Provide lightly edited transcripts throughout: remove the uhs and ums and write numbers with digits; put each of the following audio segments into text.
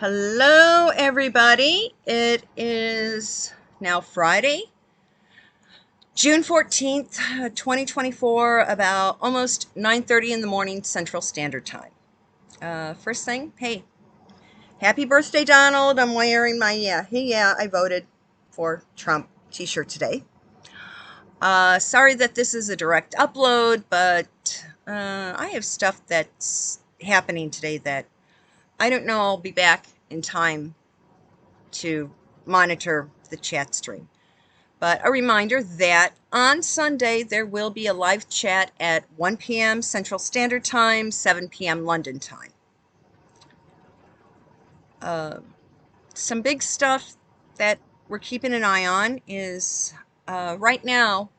Hello, everybody. It is now Friday, June 14th, 2024, about almost 9:30 in the morning Central Standard Time. First thing, hey, happy birthday, Donald. I'm wearing my, I voted for Trump t-shirt today. Sorry that this is a direct upload, but I have stuff that's happening today that I don't know I'll be back in time to monitor the chat stream. But a reminder that on Sunday there will be a live chat at 1 p.m. Central Standard Time, 7 p.m. London time. Some big stuff that we're keeping an eye on is right now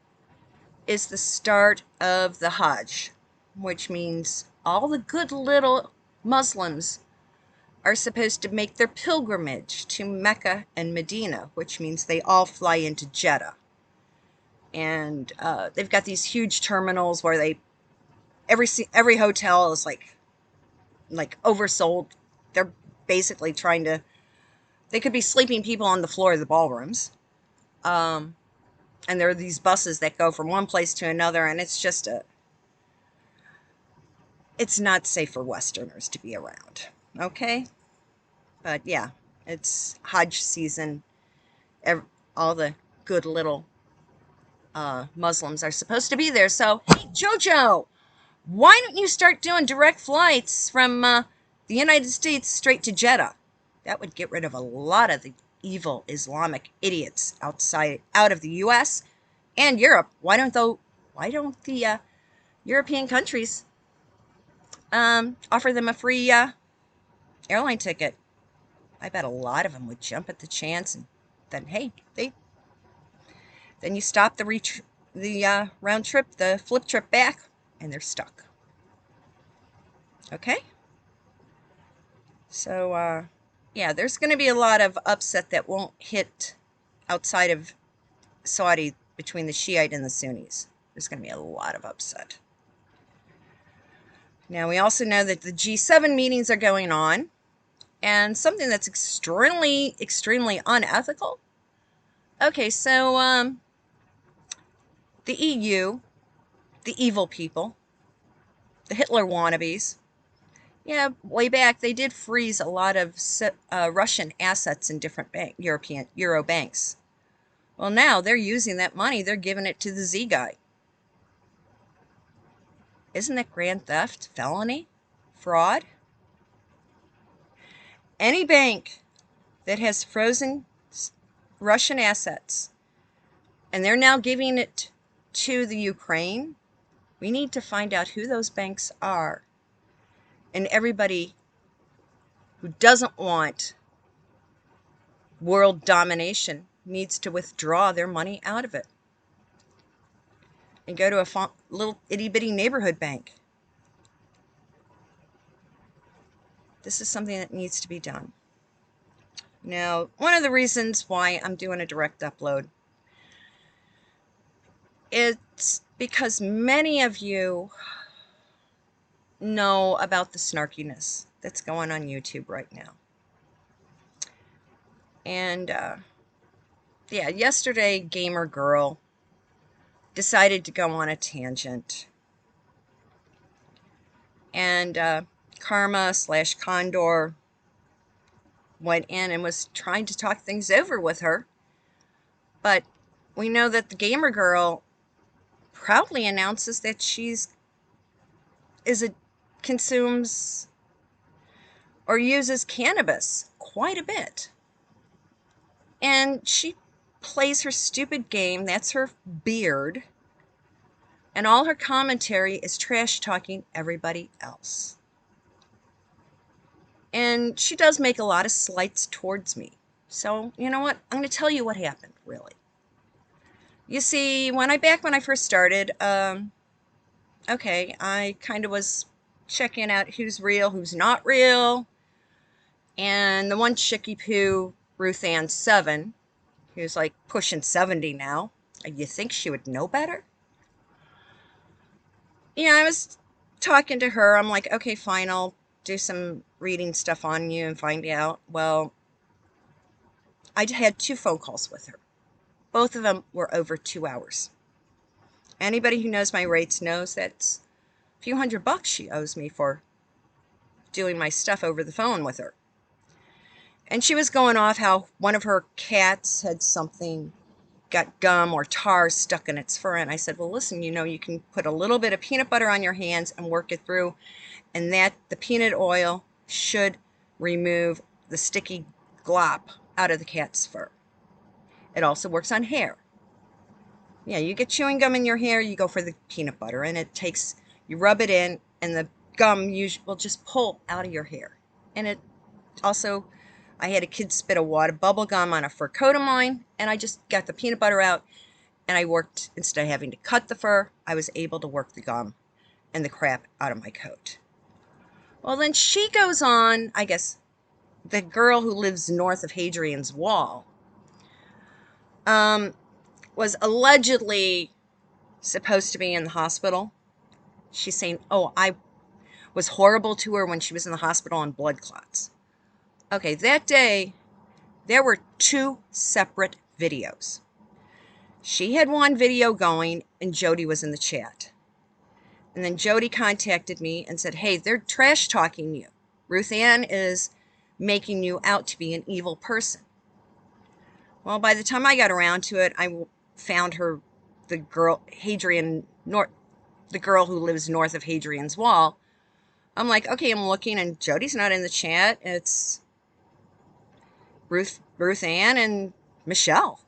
is the start of the Hajj, which means all the good little Muslims are supposed to make their pilgrimage to Mecca and Medina, which means they all fly into Jeddah. And they've got these huge terminals where every hotel is like oversold. They're basically trying to. They could be sleeping people on the floor of the ballrooms. And there are these buses that go from one place to another, and it's just it's not safe for Westerners to be around. Okay, but yeah, it's Hajj season. All the good little Muslims are supposed to be there. So, hey, Jojo, why don't you start doing direct flights from the United States straight to Jeddah? That would get rid of a lot of the evil Islamic idiots out of the U.S. and Europe. Why don't the European countries offer them a free airline ticket? I bet a lot of them would jump at the chance, and then hey, then you stop the round trip, the flip trip back, and they're stuck. Okay? So, yeah, there's going to be a lot of upset that won't hit outside of Saudi between the Shiite and the Sunnis. There's going to be a lot of upset. Now, we also know that the G7 meetings are going on, and something that's extremely, extremely unethical. Okay, so, the EU, the evil people, the Hitler wannabes, yeah, way back they did freeze a lot of Russian assets in different European Euro banks. Well, now they're using that money. They're giving it to the Z guy. Isn't that grand theft, felony, fraud? Any bank that has frozen Russian assets and they're now giving it to the Ukraine, we need to find out who those banks are. And everybody who doesn't want world domination needs to withdraw their money out of it and go to a little itty-bitty neighborhood bank. This is something that needs to be done. Now, one of the reasons why I'm doing a direct upload, it's because many of you know about the snarkiness that's going on YouTube right now. And yeah, yesterday Gamer Girl decided to go on a tangent. And Karma/Condor went in and was trying to talk things over with her. But we know that the Gamer Girl proudly announces that consumes or uses cannabis quite a bit. And she plays her stupid game, that's her beard, and all her commentary is trash talking everybody else. And she does make a lot of slights towards me. So, you know what? I'm going to tell you what happened, really. You see, back when I first started, okay, I kind of was checking out who's real, who's not real. And the one chickie poo, Ruth Ann 7, who's like pushing 70 now, you think she would know better? Yeah, I was talking to her. I'm like, okay, fine, I'll do some reading stuff on you and find out. Well, I had 2 phone calls with her. Both of them were over 2 hours. Anybody who knows my rates knows that's a few $100 she owes me for doing my stuff over the phone with her. And she was going off how one of her cats had got gum or tar stuck in its fur. And I said, well, listen, you can put a little bit of peanut butter on your hands and work it through. And the peanut oil should remove the sticky glop out of the cat's fur. It also works on hair. Yeah, you get chewing gum in your hair, you go for the peanut butter, and you rub it in, and the gum will just pull out of your hair. And it also, I had a kid spit a wad of bubble gum on a fur coat of mine, and I just got the peanut butter out, and I worked, instead of having to cut the fur, I was able to work the gum and the crap out of my coat. Well, then she goes on, I guess, the girl who lives north of Hadrian's Wall, was allegedly supposed to be in the hospital. She's saying, oh, I was horrible to her when she was in the hospital on blood clots. Okay, that day, there were 2 separate videos. She had one video going, and Jody was in the chat. And then Jody contacted me and said, hey, they're trash talking you. Ruth Ann is making you out to be an evil person. Well, by the time I got around to it, I found her, the girl who lives north of Hadrian's Wall. I'm like, okay, I'm looking, and Jody's not in the chat. It's Ruth Ann and Michelle.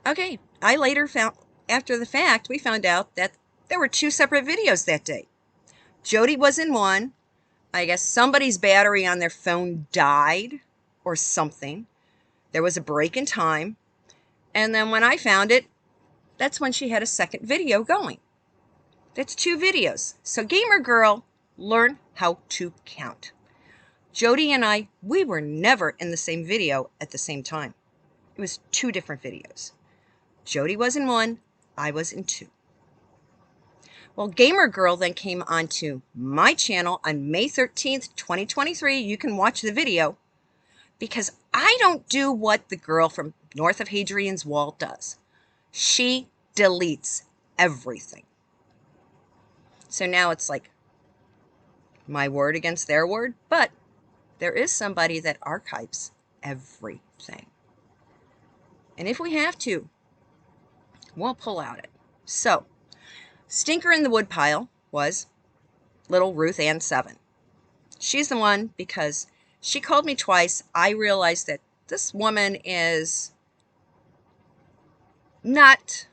Okay, I later found, after the fact, we found out that there were 2 separate videos that day. Jody was in one. I guess somebody's battery on their phone died or something. There was a break in time. And then when I found it, that's when she had a second video going. That's 2 videos. So Gamer Girl, learn how to count. Jody and I, we were never in the same video at the same time. It was 2 different videos. Jody was in one, I was in 2. Well, Gamer Girl then came onto my channel on May 13th, 2023. You can watch the video, because I don't do what the girl from north of Hadrian's Wall does. She deletes everything. So now it's like my word against their word, but there is somebody that archives everything. And if we have to, we'll pull out it. So, stinker in the woodpile was little Ruth Ann 7. She's the one, because she called me twice. I realized that this woman is not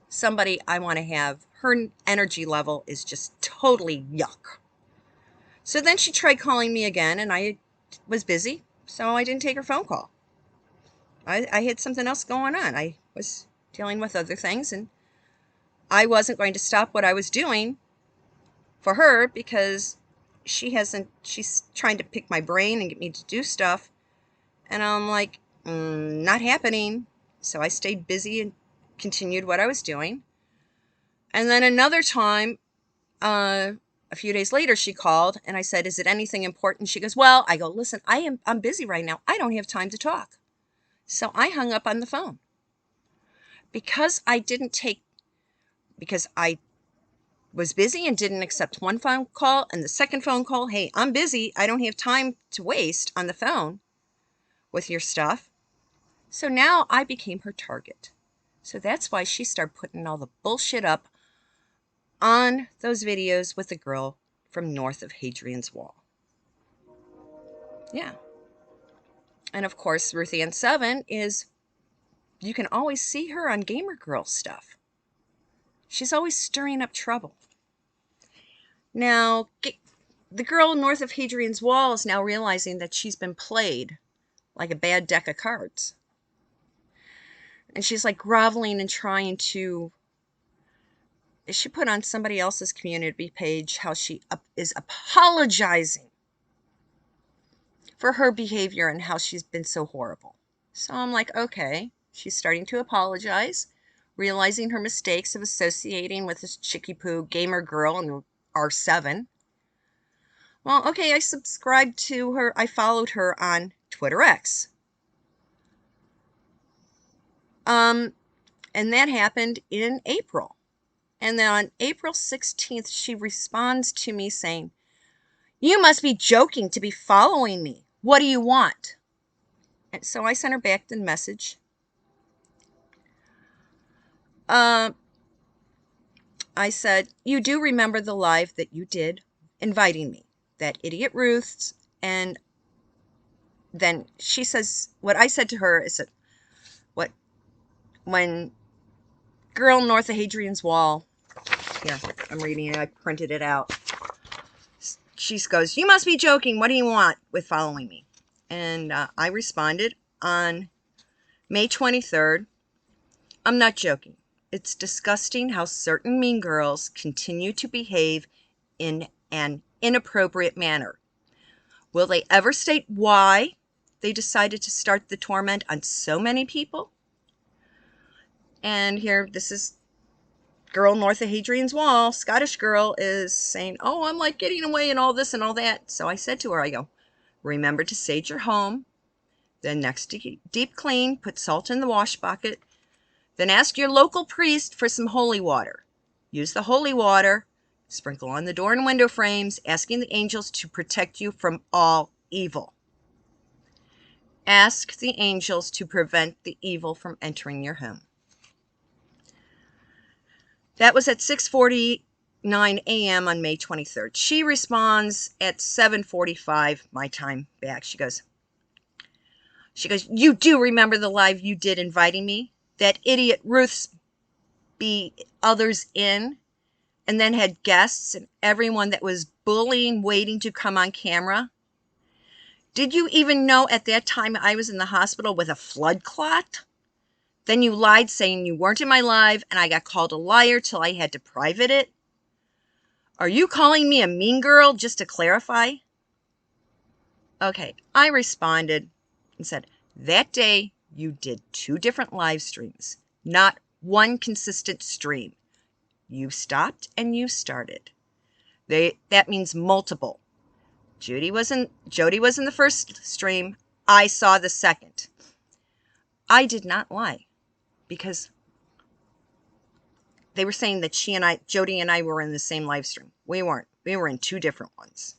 somebody I want to have. Her energy level is just totally yuck. So then she tried calling me again, and I was busy, so I didn't take her phone call. I had something else going on. I was dealing with other things, and I wasn't going to stop what I was doing for her, because she's trying to pick my brain and get me to do stuff. And I'm like, not happening. So I stayed busy and continued what I was doing. And then another time, a few days later, she called, and I said, is it anything important? She goes, well, I go, listen, I'm busy right now. I don't have time to talk. So I hung up on the phone. Because I was busy and didn't accept one phone call, and the second phone call, hey, I'm busy. I don't have time to waste on the phone with your stuff. So now I became her target. So that's why she started putting all the bullshit up on those videos with the girl from north of Hadrian's Wall. Yeah. And of course, Ruth Ann 7 is, you can always see her on Gamer Girl stuff. She's always stirring up trouble. Now, the girl north of Hadrian's Wall is now realizing that she's been played like a bad deck of cards. And she's like groveling and trying to, she put on somebody else's community page how she is apologizing for her behavior and how she's been so horrible. So I'm like, okay, she's starting to apologize, realizing her mistakes of associating with this chicky poo Gamer Girl and R7. Well, okay, I subscribed to her. I followed her on Twitter X. And that happened in April. And then on April 16th, she responds to me saying, "You must be joking to be following me. What do you want?" And so I sent her back the message. I said, "You do remember the live that you did inviting me, that idiot Ruth's?" And then she says, what I said to her is that, what, when girl north of Hadrian's Wall, here, I'm reading it, I printed it out. She goes, "You must be joking. What do you want with following me?" And I responded on May 23rd, "I'm not joking. It's disgusting how certain mean girls continue to behave in an inappropriate manner. Will they ever state why they decided to start the torment on so many people?" And here, this is girl north of Hadrian's Wall, Scottish girl, is saying, "Oh, I'm like getting away and all this and all that." So I said to her, I go, "Remember to sage your home, then next to deep clean, put salt in the wash bucket, then ask your local priest for some holy water. Use the holy water, sprinkle on the door and window frames, asking the angels to protect you from all evil. Ask the angels to prevent the evil from entering your home." That was at 6:49 a.m. on May 23rd. She responds at 7:45 my time back. She goes, "You do remember the live you did inviting me? That idiot Ruth's be others in, and then had guests and everyone that was bullying waiting to come on camera? Did you even know at that time I was in the hospital with a blood clot? Then you lied saying you weren't in my live, and I got called a liar till I had to private it. Are you calling me a mean girl, just to clarify?" Okay, I responded and said, "That day you did 2 different live streams, not one consistent stream. You stopped and you started. That means multiple. Jody was in the first stream. I saw the second. I did not lie, because they were saying that Jody and I were in the same live stream. We weren't. We were in 2 different ones."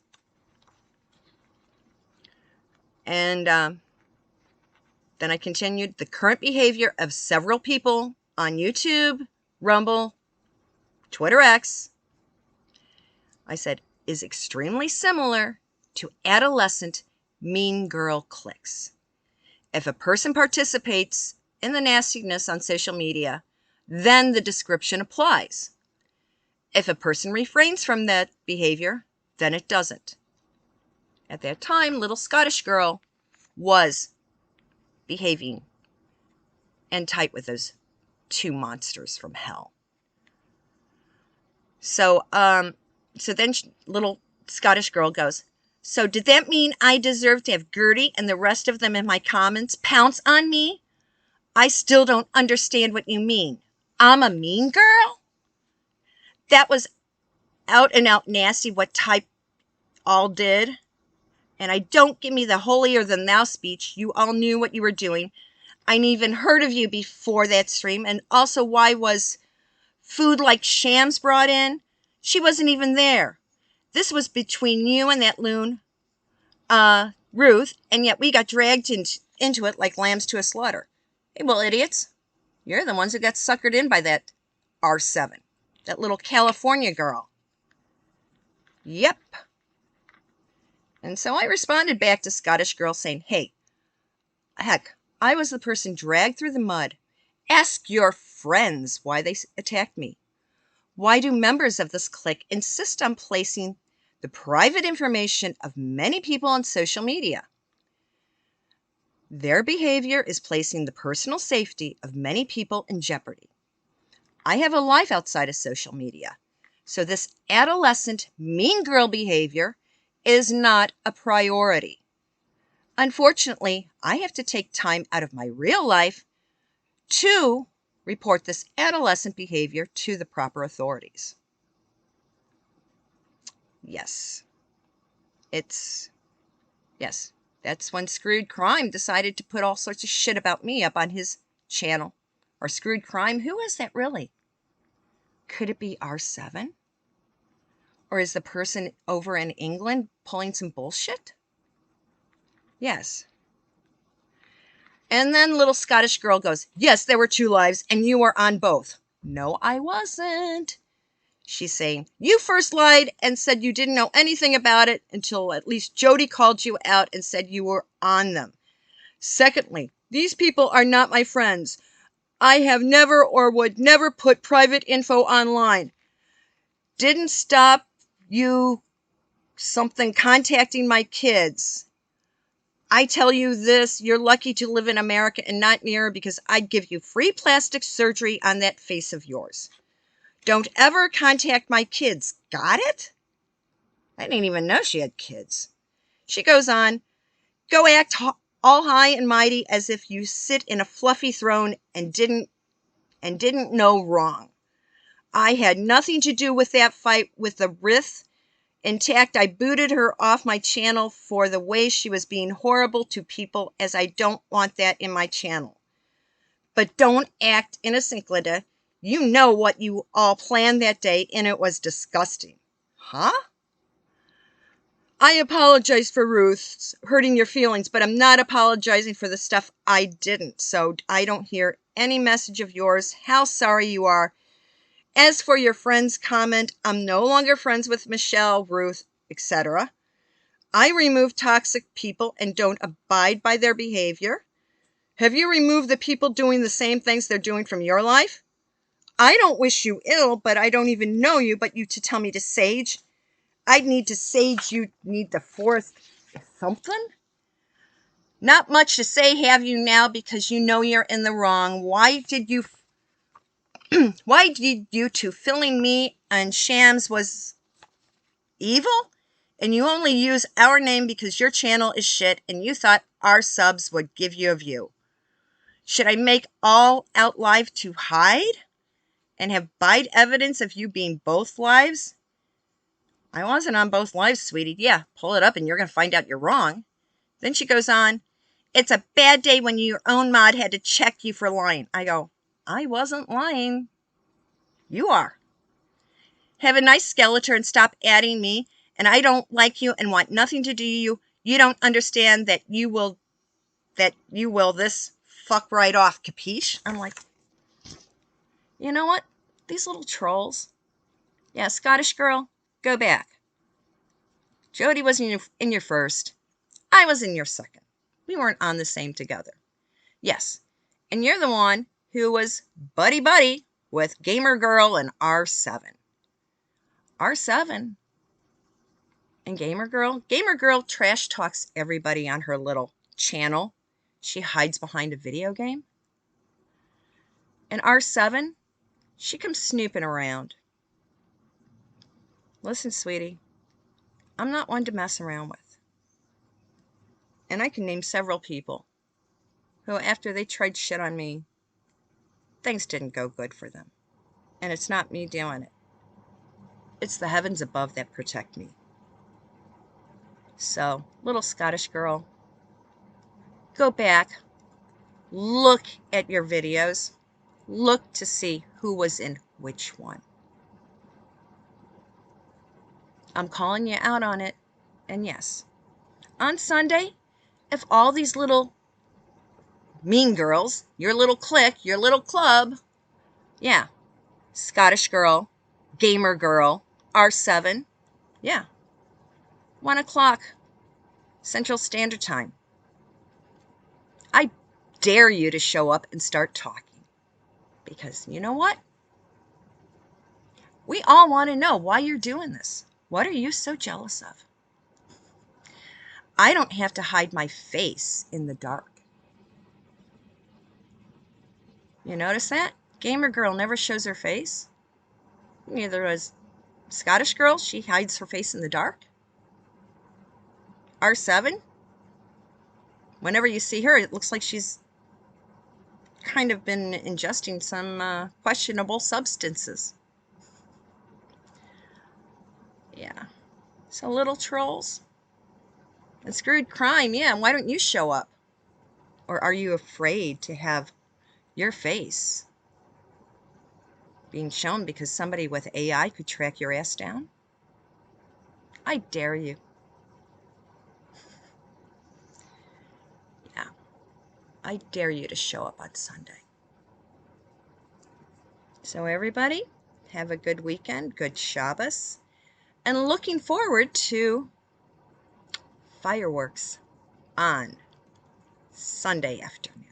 And then I continued, "The current behavior of several people on YouTube, Rumble, Twitter X," I said, "is extremely similar to adolescent mean girl cliques. If a person participates in the nastiness on social media, then the description applies. If a person refrains from that behavior, then it doesn't." At that time, little Scottish girl was behaving and tight with those 2 monsters from hell. So then little Scottish girl goes, "So did that mean I deserve to have Gertie and the rest of them in my comments pounce on me? I still don't understand what you mean. I'm a mean girl?" That was out and out nasty what type all did. And I don't give me the holier than thou speech. You all knew what you were doing. I even heard of you before that stream. And also, why was food like Shams brought in? She wasn't even there. This was between you and that loon, Ruth, and yet we got dragged into it like lambs to a slaughter. Hey, well, idiots, you're the ones who got suckered in by that R7, that little California girl. Yep. And so I responded back to Scottish girl saying, "Hey, heck, I was the person dragged through the mud. Ask your friends why they attacked me. Why do members of this clique insist on placing the private information of many people on social media? Their behavior is placing the personal safety of many people in jeopardy. I have a life outside of social media, so this adolescent mean girl behavior is not a priority. Unfortunately, I have to take time out of my real life to report this adolescent behavior to the proper authorities." Yes. It's, yes, that's when Screwed Crime decided to put all sorts of shit about me up on his channel. Or Screwed Crime, who is that really? Could it be R7? Or is the person over in England pulling some bullshit? Yes. And then little Scottish girl goes, yes, there were 2 lives and you were on both. No, I wasn't. She's saying, you first lied and said you didn't know anything about it until at least Jody called you out and said you were on them. Secondly, these people are not my friends. I have never or would never put private info online. Didn't stop you something contacting my kids. I tell you this, you're lucky to live in America and not near, because I'd give you free plastic surgery on that face of yours. Don't ever contact my kids. Got it? I didn't even know she had kids. She goes on, go act all high and mighty as if you sit in a fluffy throne and didn't know wrong. I had nothing to do with that fight with the Rith. Intact, I booted her off my channel for the way she was being horrible to people, as I don't want that in my channel. But don't act innocent, Glenda. You know what you all planned that day, and it was disgusting. Huh? I apologize for Ruth's hurting your feelings, but I'm not apologizing for the stuff I didn't, so I don't hear any message of yours how sorry you are. As for your friend's comment, I'm no longer friends with Michelle, Ruth, etc. I remove toxic people and don't abide by their behavior. Have you removed the people doing the same things they're doing from your life? I don't wish you ill, but I don't even know you, but you to tell me to sage. I'd need to sage, you need the forest something? Not much to say, have you now, because you know you're in the wrong. Why did you two filling me and Shams was evil? And you only use our name because your channel is shit and you thought our subs would give you a view. Should I make all out live to hide and have bite evidence of you being both lives? I wasn't on both lives, sweetie. Yeah, pull it up and you're going to find out you're wrong. Then she goes on, it's a bad day when your own mod had to check you for lying. I go, I wasn't lying. You are. Have a nice skeleton and stop adding me. And I don't like you and want nothing to do you. You don't understand that you will this fuck right off, capiche? I'm like, you know what? These little trolls. Yeah, Scottish girl, go back. Jody was in your first. I was in your second. We weren't on the same together. Yes. And you're the one who was buddy-buddy with Gamer Girl and R7. R7 and Gamer Girl trash talks everybody on her little channel. She hides behind a video game. And R7, she comes snooping around. Listen, sweetie, I'm not one to mess around with. And I can name several people who, after they tried shit on me, things didn't go good for them. And it's not me doing it. It's the heavens above that protect me. So, little Scottish girl, go back, look at your videos, look to see who was in which one. I'm calling you out on it. And yes, on Sunday, if all these little mean girls, your little clique, your little club, yeah, Scottish girl, Gamer Girl, R7, yeah, 1 o'clock Central Standard Time. I dare you to show up and start talking. Because you know what? We all want to know why you're doing this. What are you so jealous of? I don't have to hide my face in the dark. You notice that? Gamer Girl never shows her face. Neither does Scottish Girl. She hides her face in the dark. R7, whenever you see her, it looks like she's kind of been ingesting some questionable substances. Yeah. So little trolls, A screwed crime, yeah. Why don't you show up? Or are you afraid to have your face being shown because somebody with AI could track your ass down? I dare you. Yeah, I dare you to show up on Sunday. So everybody, have a good weekend, good Shabbos, and looking forward to fireworks on Sunday afternoon.